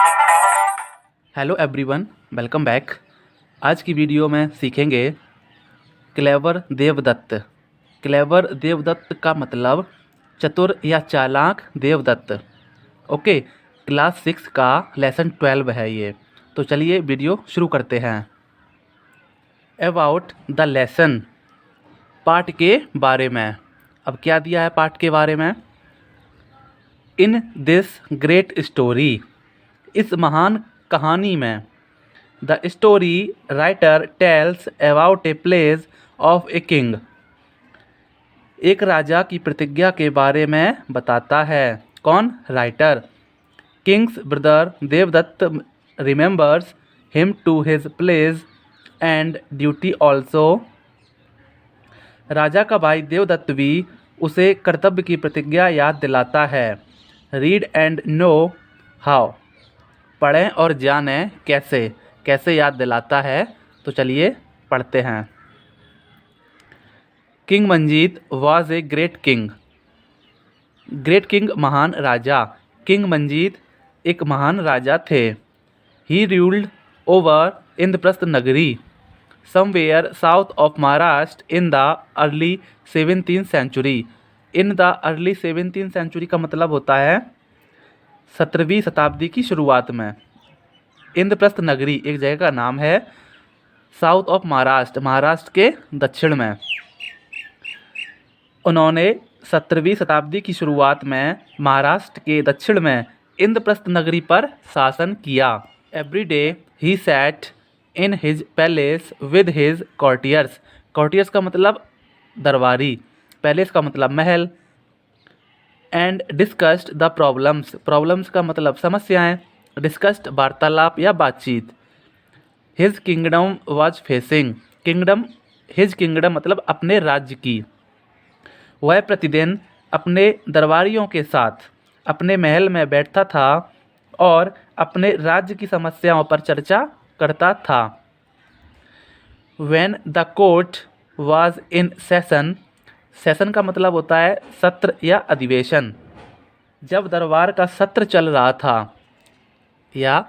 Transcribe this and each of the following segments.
Hello everyone, welcome back. आज की video में सीखेंगे क्लेवर देवदत्त। क्लेवर देवदत्त का मतलब चतुर या चालाक देवदत्त। ओके, क्लास 6 का लेसन 12 है ये। तो चलिए वीडियो शुरू करते हैं। अबाउट द लेसन, पाठ के बारे में। अब क्या दिया है पाठ के बारे में? इन दिस ग्रेट स्टोरी, इस महान कहानी में, the story writer tells about a place of a king, एक राजा की प्रतिज्ञा के बारे में बताता है। कौन? Writer. King's brother Devadatta remembers him to his place and duty also, राजा का भाई देवदत्त भी उसे कर्तव्य की प्रतिज्ञा याद दिलाता है। रीड एंड नो हाउ, पढ़ें और जानें कैसे। कैसे याद दिलाता है? तो चलिए पढ़ते हैं। King Manjeet was a great king. Great king महान राजा। किंग मंजीत एक महान राजा थे। He ruled over Indraprastha Nagari, somewhere south of Maharashtra in the early 17th century. In the early 17th century का मतलब होता है 17वीं शताब्दी की शुरुआत में। इंद्रप्रस्थ नगरी एक जगह का नाम है, साउथ ऑफ महाराष्ट्र, महाराष्ट्र के दक्षिण में। उन्होंने 17वीं शताब्दी की शुरुआत में महाराष्ट्र के दक्षिण में इंद्रप्रस्थ नगरी पर शासन किया। Every day he sat in his palace with his courtiers. Courtiers का मतलब दरबारी, पैलेस का मतलब महल। And discussed the problems, problems का मतलब समस्याएं। डिस्कस्ड वार्तालाप या बातचीत। His kingdom was facing, kingdom, his kingdom मतलब अपने राज्य की। वह प्रतिदिन अपने दरबारियों के साथ अपने महल में बैठता था और अपने राज्य की समस्याओं पर चर्चा करता था। When the court was in session, session का मतलब होता है सत्र या अधिवेशन। जब दरबार का सत्र चल रहा था या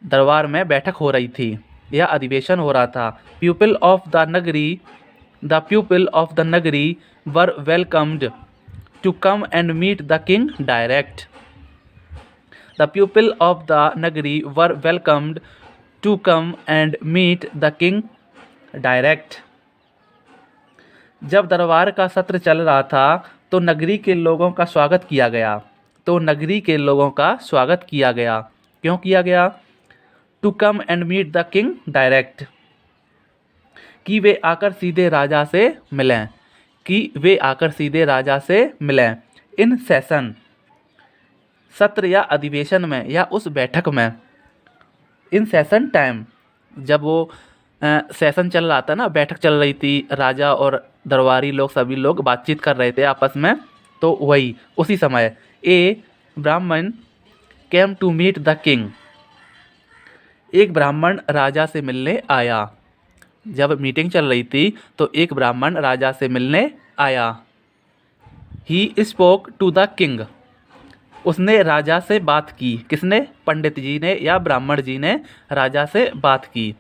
दरबार में बैठक हो रही थी या अधिवेशन हो रहा था, people of the nagari, the people of the nagari were welcomed to come and meet the king direct. The people of the nagari were welcomed to come and meet the king direct. जब दरबार का सत्र चल रहा था तो नगरी के लोगों का स्वागत किया गया। तो नगरी के लोगों का स्वागत किया गया। क्यों किया गया? To come and meet the king direct, कि वे आकर सीधे राजा से मिलें, कि वे आकर सीधे राजा से मिलें। इन सेशन, सत्र या अधिवेशन में या उस बैठक में। इन सेशन टाइम, जब वो सेशन चल रहा था ना, बैठक चल रही थी, राजा और दरबारी लोग सभी लोग बातचीत कर रहे थे आपस में, तो वही उसी समय a Brahmin came to meet the king, एक ब्राह्मण राजा से मिलने आया। जब मीटिंग चल रही थी तो एक ब्राह्मण राजा से मिलने आया। He spoke to the king, उसने राजा से बात की। किसने? पंडित जी ने या ब्राह्मण जी ने राजा से बात की।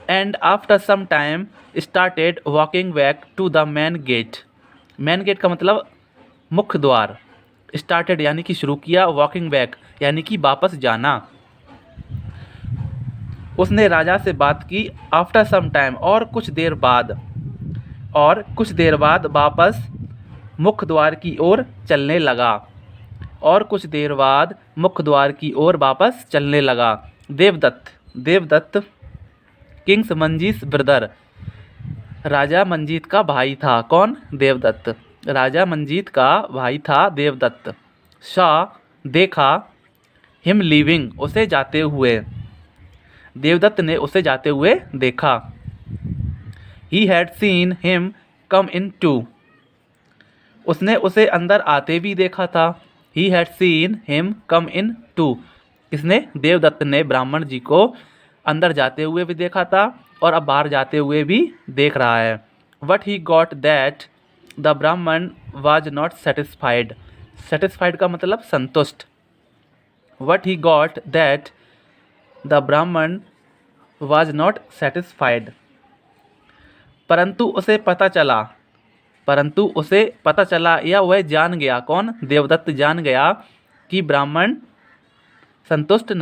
And after some time started walking back to the main gate. Main gate का मतलब मुख्य द्वार। स्टार्टेड यानी कि शुरू किया, वॉकिंग बैक यानी कि वापस जाना। उसने राजा से बात की आफ्टर सम टाइम, और कुछ देर बाद, और कुछ देर बाद वापस मुख्य द्वार की ओर चलने लगा। और कुछ देर बाद मुख्य द्वार की ओर वापस चलने लगा। देवदत्त, देवदत्त किंग्स मंजीत ब्रदर, राजा मंजीत का भाई था। कौन? देवदत्त, राजा मंजीत का भाई था देवदत्त। शाह, देखा, हिम लीविंग, उसे जाते हुए। देवदत्त ने उसे जाते हुए देखा। He had seen him come in too, उसने उसे अंदर आते भी देखा था। He had seen him come in too, किसने? देवदत्त ने ब्राह्मण जी को अंदर जाते हुए भी देखा था और अब बाहर जाते हुए भी देख रहा है। What he got that the ब्राह्मण वाज नॉट सेटिस्फाइड, सेटिस्फाइड का मतलब संतुष्ट। What he got that the ब्राह्मण वॉज नॉट सेटिस्फाइड। परंतु उसे पता चला या वह जान गया, कौन? देवदत्त जान गया कि ब्राह्मण संतुष्ट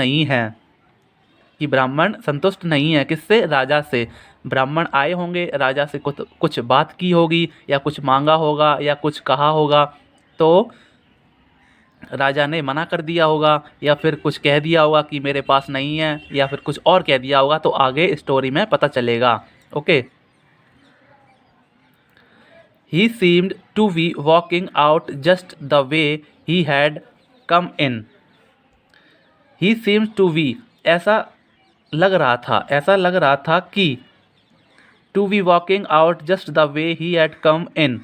नहीं है। किससे? राजा से। ब्राह्मण आए होंगे, राजा से कुछ बात की होगी या कुछ मांगा होगा या कुछ कहा होगा, तो राजा ने मना कर दिया होगा या फिर कुछ कह दिया होगा कि मेरे पास नहीं है, या फिर कुछ और कह दिया होगा, तो आगे स्टोरी में पता चलेगा। Okay. He seemed to be walking out just the way he had come in. He seemed to be, ऐसा लग रहा था कि to be walking out just the way he had come in,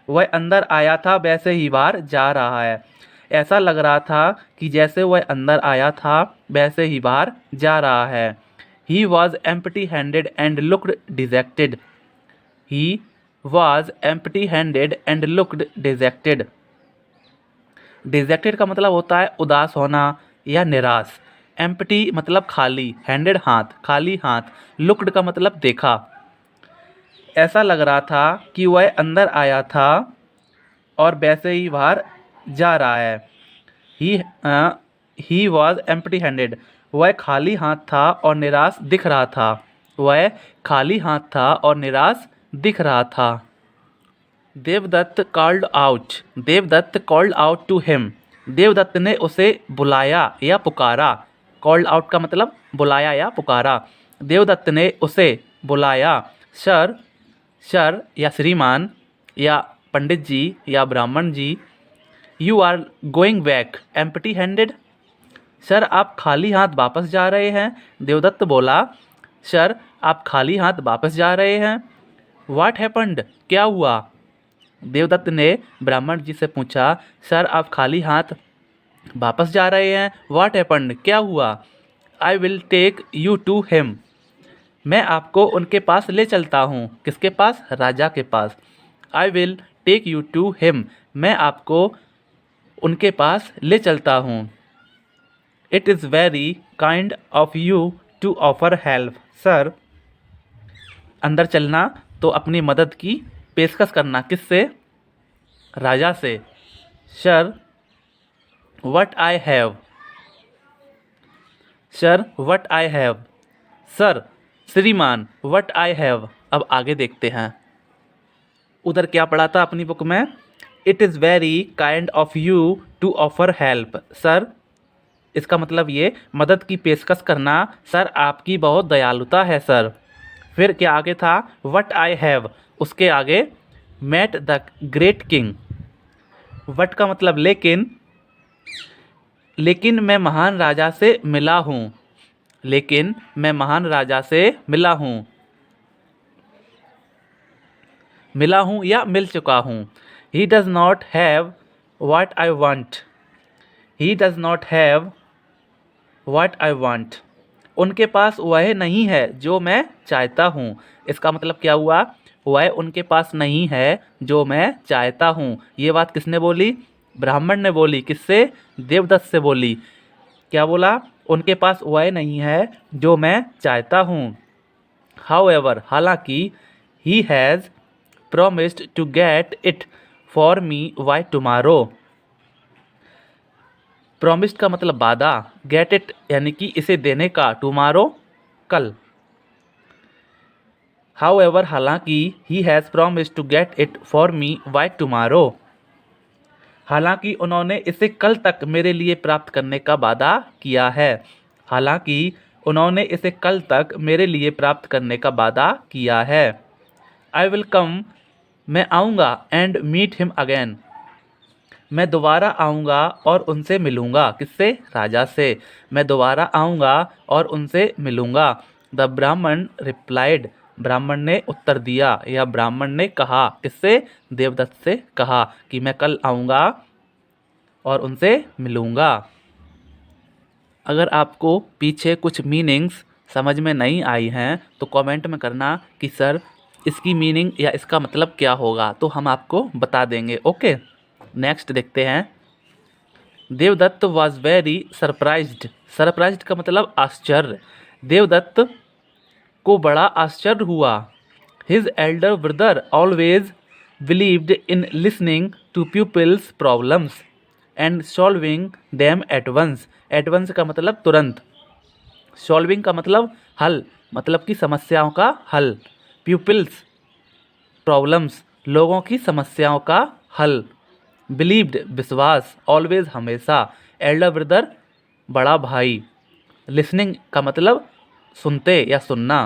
वह अंदर आया था वैसे ही बाहर जा रहा है। ऐसा लग रहा था कि जैसे वह अंदर आया था वैसे ही बाहर जा रहा है। He was empty-handed and looked dejected. He was empty-handed and looked dejected. Dejected का मतलब होता है उदास होना या निराश। Empty मतलब खाली, handed हाथ, खाली हाथ। Looked का मतलब देखा। ऐसा लग रहा था कि वह अंदर आया था और वैसे ही बाहर जा रहा है। He was empty-handed. वह खाली हाथ था और निराश दिख रहा था। Devdutt called out to him. Devdutt ने उसे बुलाया या पुकारा। Called out का मतलब बुलाया या पुकारा। देवदत्त ने उसे बुलाया। सर या श्रीमान या पंडित जी या ब्राह्मण जी। You are going back empty-handed. Sir आप खाली हाथ वापस जा रहे हैं। देवदत्त बोला, सर आप खाली हाथ वापस जा रहे हैं। What happened? क्या हुआ? देवदत्त ने ब्राह्मण जी से पूछा, सर आप खाली हाथ वापस जा रहे हैं। What happened? क्या हुआ? I will take you to him. मैं आपको उनके पास ले चलता हूँ। किसके पास? राजा के पास। I will take you to him. मैं आपको उनके पास ले चलता हूँ। It is very kind of you to offer help. Sir, अंदर चलना तो अपनी मदद की पेशकश करना। किससे? राजा से। Sir what I have. Sir श्रीमान what I have. अब आगे देखते हैं उधर क्या पढ़ा था अपनी बुक में। It is very kind of you to offer help. Sir, इसका मतलब ये मदद की पेशकश करना, सर आपकी बहुत दयालुता है सर। फिर क्या आगे था? What I have. उसके आगे met the great king. What का मतलब लेकिन मैं महान राजा से मिला हूँ या मिल चुका हूँ। He does not have what I want. उनके पास वह नहीं है जो मैं चाहता हूँ। इसका मतलब क्या हुआ? वह उनके पास नहीं है जो मैं चाहता हूँ। ये बात किसने बोली? ब्राह्मण ने बोली। किससे? देवदत्त से बोली। क्या बोला? उनके पास वह नहीं है जो मैं चाहता हूँ। However, हालांकि he has promised to get it for me by tomorrow. Promised का मतलब वादा, get it यानी कि इसे देने का, tomorrow कल। However, हालांकि he has promised to get it for me by tomorrow. हालांकि उन्होंने इसे कल तक मेरे लिए प्राप्त करने का वादा किया है। हालांकि उन्होंने इसे कल तक मेरे लिए प्राप्त करने का वादा किया है। I will come. मैं आऊँगा and meet him again. मैं दोबारा आऊँगा और उनसे मिलूँगा। किससे? राजा से। मैं दोबारा आऊँगा और उनसे मिलूँगा। द ब्राह्मण रिप्लाइड. ब्राह्मण ने उत्तर दिया या ब्राह्मण ने कहा। किससे? देवदत्त से कहा कि मैं कल आऊँगा और उनसे मिलूँगा। अगर आपको पीछे कुछ मीनिंग्स समझ में नहीं आई हैं तो कमेंट में करना कि सर इसकी मीनिंग या इसका मतलब क्या होगा, तो हम आपको बता देंगे। ओके, नेक्स्ट देखते हैं। Devdutt was very surprised. Surprised का मतलब आश्चर्य। देवदत्त को बड़ा आश्चर्य हुआ। His elder brother always believed in listening to people's problems and solving them at once. At once का मतलब तुरंत। सॉल्विंग का मतलब हल, मतलब कि समस्याओं का हल। पीपल्स प्रॉब्लम्स लोगों की समस्याओं का हल। बिलीव्ड विश्वास। ऑलवेज हमेशा। एल्डर ब्रदर बड़ा भाई। लिसनिंग का मतलब सुनते या सुनना।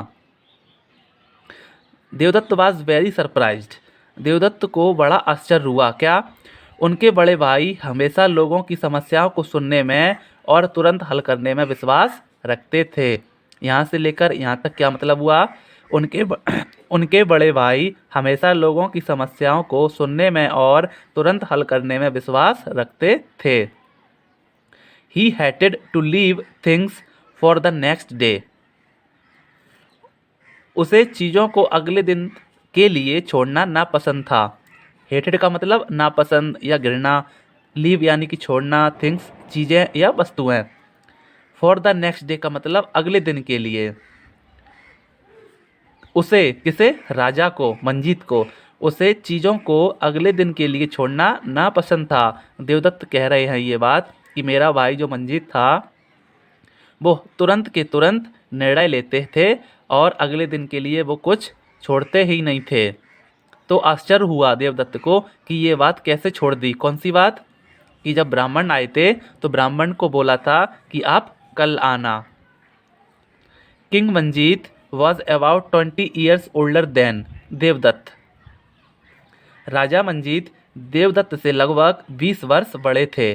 Devdutt was very surprised. Devdutt को बड़ा आश्चर्य हुआ। क्या? उनके बड़े भाई हमेशा लोगों की समस्याओं को सुनने में और तुरंत हल करने में विश्वास रखते थे। यहाँ से लेकर यहाँ तक क्या मतलब हुआ? उनके बड़े भाई हमेशा लोगों की समस्याओं को सुनने में और तुरंत हल करने में विश्वास रखते थे। He hated to leave things for the next day. उसे चीज़ों को अगले दिन के लिए छोड़ना नापसंद था। हेटेड का मतलब नापसंद या घृणा। लीव यानी कि छोड़ना। थिंग्स चीज़ें या वस्तुएं। फॉर द नेक्स्ट डे का मतलब अगले दिन के लिए। उसे किसे? राजा को, मंजीत को। उसे चीज़ों को अगले दिन के लिए छोड़ना नापसंद था। देवदत्त कह रहे हैं ये बात कि मेरा भाई जो मंजीत था वो तुरंत के तुरंत निर्णय लेते थे और अगले दिन के लिए वो कुछ छोड़ते ही नहीं थे। तो आश्चर्य हुआ देवदत्त को कि ये बात कैसे छोड़ दी। कौन सी बात? कि जब ब्राह्मण आए थे तो ब्राह्मण को बोला था कि आप कल आना। King Manjeet was about 20 years older than Devadatta. राजा मंजीत देवदत्त से लगभग 20 वर्ष बड़े थे।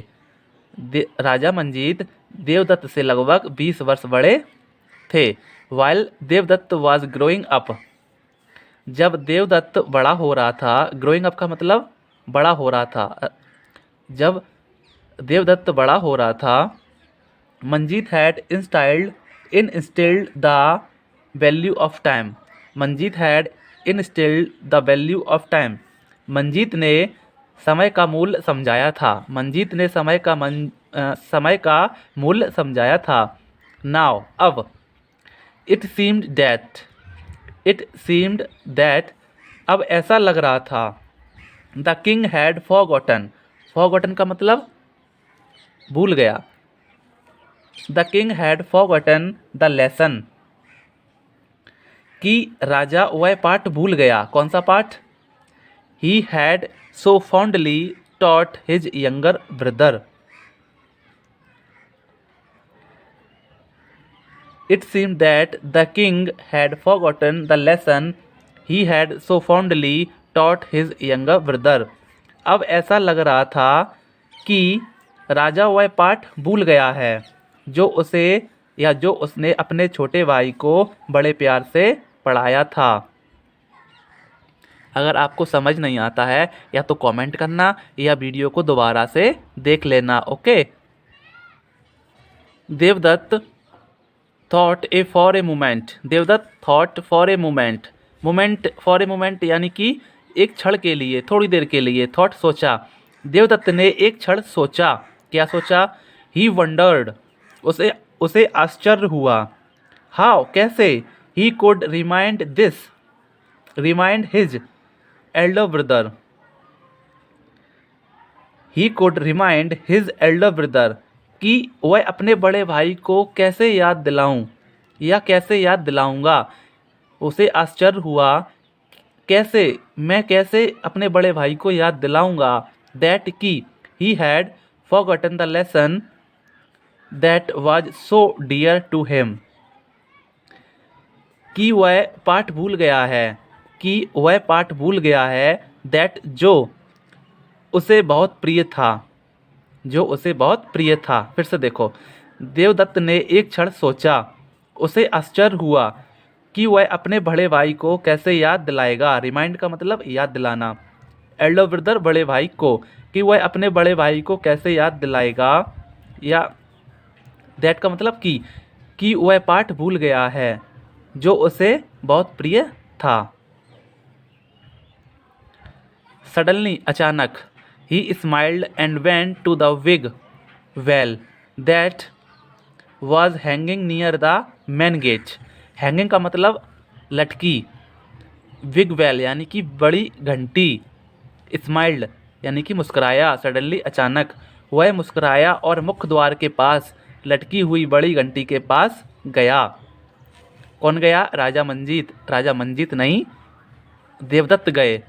राजा मंजीत देवदत्त से लगभग 20 वर्ष बड़े थे। While Devdutt was growing up. जब देवदत्त बड़ा हो रहा था। ग्रोइंग अप का मतलब बड़ा हो रहा था। जब देवदत्त बड़ा हो रहा था। Manjeet had instilled the value of time. Manjeet had instilled the value of time. Manjeet ने समय का मूल्य समझाया था। मंजीत ने समय का मूल्य समझाया था। नाउ अब। इट सीम्ड दैट अब ऐसा लग रहा था। The king had forgotten. Forgotten का मतलब भूल गया। The king had forgotten the lesson. कि राजा वह पाठ भूल गया। कौन सा पाठ? He had so fondly taught his younger brother. It seemed that the king had forgotten the lesson he had so fondly taught his younger brother. अब ऐसा लग रहा था कि राजा वह पाठ भूल गया है जो उसने अपने छोटे भाई को बड़े प्यार से पढ़ाया था। अगर आपको समझ नहीं आता है या तो कमेंट करना या वीडियो को दोबारा से देख लेना। Okay. Devdutt thought for a moment. Devdutt thought for a moment. For a moment यानी कि एक क्षण के लिए, थोड़ी देर के लिए। थॉट सोचा। देवदत्त ने एक क्षण सोचा। क्या सोचा? ही वंडर्ड। उसे आश्चर्य हुआ। हाउ कैसे? He could remind his elder brother. He could remind his elder brother कि वह अपने बड़े भाई को कैसे याद दिलाऊं या कैसे याद दिलाऊंगा। उसे आश्चर्य हुआ। मैं कैसे अपने बड़े भाई को याद दिलाऊंगा। दैट की he had forgotten the lesson that was so dear to him. कि वह पाठ भूल गया है। दैट जो उसे बहुत प्रिय था। फिर से देखो। देवदत्त ने एक क्षण सोचा। उसे आश्चर्य हुआ कि वह अपने बड़े भाई को कैसे याद दिलाएगा। रिमाइंड का मतलब याद दिलाना। एल्डर ब्रदर बड़े भाई को, कि वह अपने बड़े भाई को कैसे याद दिलाएगा। या दैट का मतलब कि वह पाठ भूल गया है जो उसे बहुत प्रिय था। सडनली अचानक। He smiled and went to the विग। Bell that was hanging near the main gate. Hanging का मतलब लटकी, बिग बेल यानी कि बड़ी घंटी, स्माइल्ड यानी कि मुस्कुराया, सडनली अचानक। वह मुस्कुराया और मुख्य द्वार के पास लटकी हुई बड़ी घंटी के पास गया। कौन गया? राजा मंजीत। राजा मंजीत नहीं, देवदत्त गए।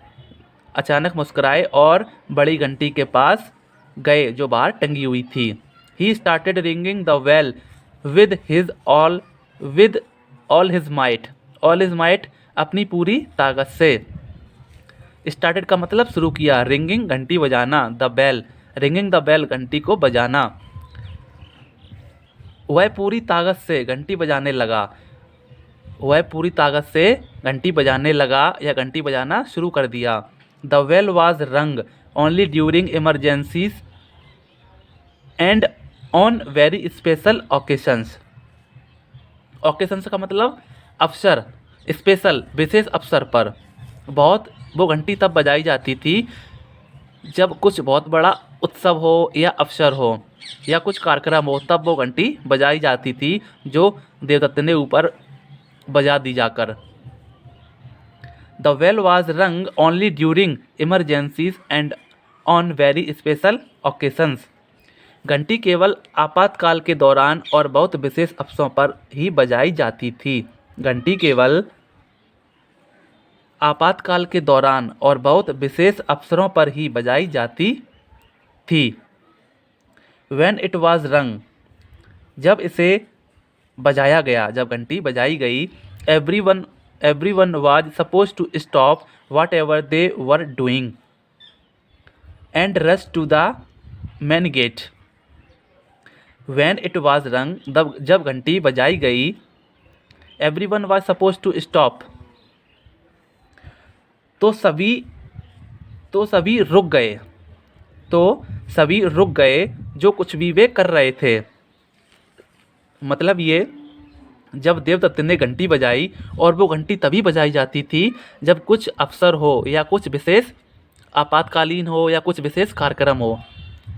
अचानक मुस्कुराए और बड़ी घंटी के पास गए जो बाहर टंगी हुई थी। He started ringing the well with all his might. All his might अपनी पूरी ताकत से। स्टार्टेड का मतलब शुरू किया, रिंगिंग घंटी बजाना, the bell ringing the bell घंटी को बजाना। वह पूरी ताकत से घंटी बजाने लगा। वह पूरी ताकत से घंटी बजाने लगा या घंटी बजाना शुरू कर दिया। द वेल वाज रंग only during emergencies and on very special occasions. Occasions का मतलब अवसर, स्पेशल विशेष अवसर पर। बहुत वो घंटी तब बजाई जाती थी जब कुछ बहुत बड़ा उत्सव हो या अवसर हो या कुछ कार्यक्रम हो, तब वो घंटी बजाई जाती थी जो देवदत्त ने ऊपर बजा दी जाकर। द वेल वाज रंग only during emergencies and on very special occasions. घंटी केवल आपातकाल के दौरान और बहुत विशेष अवसरों पर ही बजाई जाती थी। घंटी केवल आपातकाल के दौरान और बहुत विशेष अवसरों पर ही बजाई जाती थी। When it was rung, जब इसे बजाया गया, जब घंटी बजाई गई, everyone was supposed to stop whatever they were doing and rush to the main gate. When it was rung, जब घंटी बजाई गई, everyone was supposed to stop, तो सभी रुक गए। तो सभी रुक गए जो कुछ भी वे कर रहे थे। मतलब ये, जब देवदत्त ने घंटी बजाई, और वो घंटी तभी बजाई जाती थी जब कुछ अवसर हो या कुछ विशेष आपातकालीन हो या कुछ विशेष कार्यक्रम हो,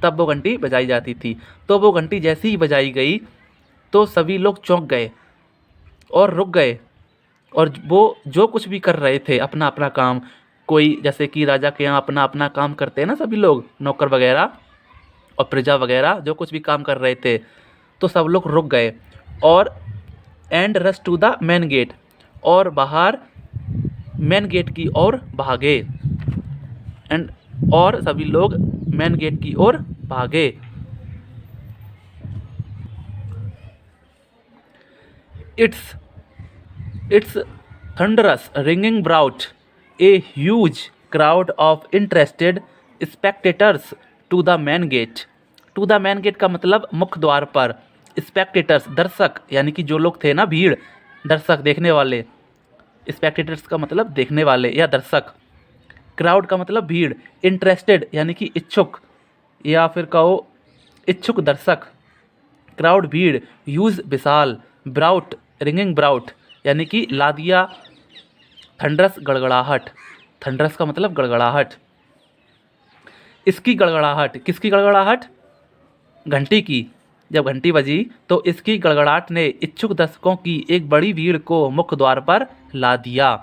तब वो घंटी बजाई जाती थी। तो वो घंटी जैसी ही बजाई गई तो सभी लोग चौंक गए और रुक गए, और वो जो कुछ भी कर रहे थे अपना अपना काम, कोई जैसे कि राजा के यहाँ अपना अपना काम करते हैं ना सभी लोग, नौकर वगैरह और प्रजा वगैरह जो कुछ भी काम कर रहे थे, तो सब लोग रुक गए और and rush to the main gate, और बाहर मेन गेट की ओर भागे। एंड और सभी लोग मेन गेट की ओर भागे। Its thunderous ringing brought a huge crowd of interested spectators to the main gate. To the main gate का मतलब मुख्य द्वार पर, स्पेक्टेटर्स दर्शक यानी कि जो लोग थे ना, भीड़, दर्शक देखने वाले, स्पेक्टेटर्स का मतलब देखने वाले या दर्शक, क्राउड का मतलब भीड़, इंटरेस्टेड यानी कि इच्छुक या फिर कहो इच्छुक दर्शक, क्राउड भीड़, ह्यूज विशाल, ब्राउट रिंगिंग ब्राउट यानी कि लादिया, थंडरस गड़गड़ाहट, थंडरस का मतलब गड़गड़ाहट। इसकी गड़गड़ाहट, किसकी गड़गड़ाहट? घंटी की। जब घंटी बजी तो इसकी गड़गड़ाहट ने इच्छुक दर्शकों की एक बड़ी भीड़ को मुख्य द्वार पर ला दिया।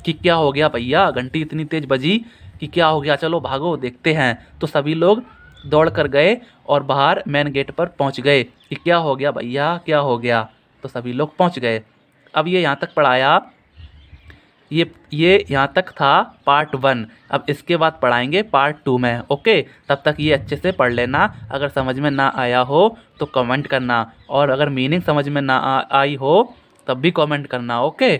कि क्या हो गया भैया, घंटी इतनी तेज बजी कि क्या हो गया, चलो भागो देखते हैं। तो सभी लोग दौड़ कर गए और बाहर मेन गेट पर पहुंच गए कि क्या हो गया भैया, क्या हो गया। तो सभी लोग पहुंच गए। अब ये यहाँ तक पढ़ाया, ये यहाँ तक था पार्ट 1। अब इसके बाद पढ़ाएंगे पार्ट 2 में। ओके, तब तक ये अच्छे से पढ़ लेना। अगर समझ में ना आया हो तो कमेंट करना, और अगर मीनिंग समझ में ना आई हो तब भी कमेंट करना। ओके।